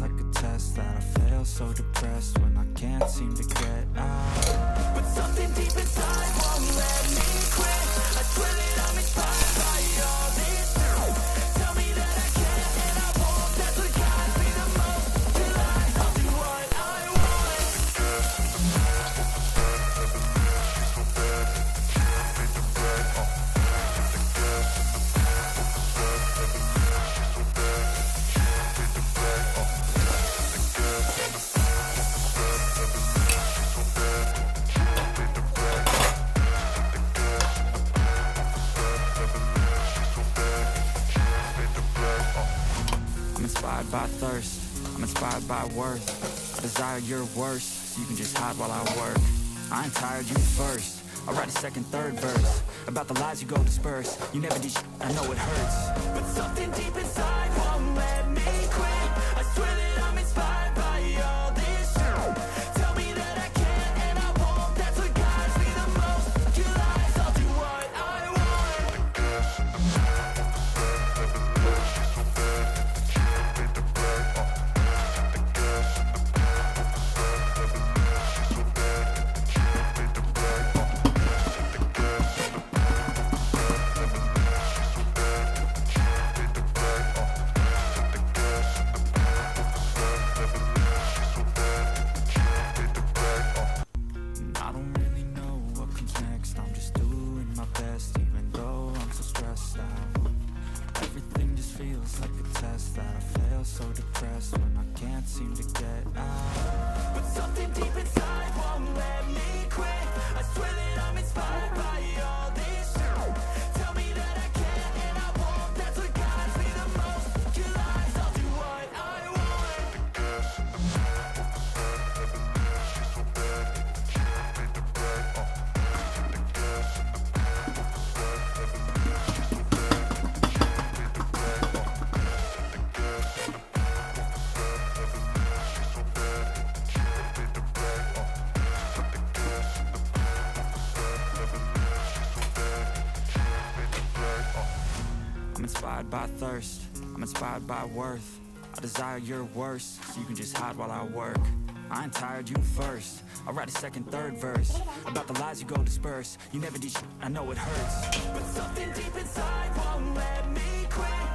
like a test that I fail, so depressed when I can't seem to get out. But something deep inside won't let me quit. I swear that I'm inspired by all this. Tell me that I can and I won't. That's what guides me the most. Till I'll do what I want. I'm inspired by thirst, I'm inspired by worth. I desire your worst, so you can just hide while I work. I ain't tired, you first. I'll write a second, third verse about the lies you go disperse. You never did I know it hurts. But something deep inside won't let me quit. I swear that I'm inspired by all this shit. Tell me that I can and I won't. That's what guides me the most. Your lies, I'll do what I want. I don't really know what comes next. I'm just doing my best, even though I'm so stressed out. Everything just feels like a test that I fail, so depressed when I can't seem to get out. But something deep inside won't let me quit. I swear that I'm inspired by all this shit. Tell me that I can and I won't. That's what guides me the most. Your lies, I'll do what I want. I'm inspired by thirst, I'm inspired by worth. I desire your worst, so you can just hide while I work. I ain't tired, you first. I'll write a second, third verse about the lies you go disperse. You never did I know it hurts. But something deep inside won't let me quit.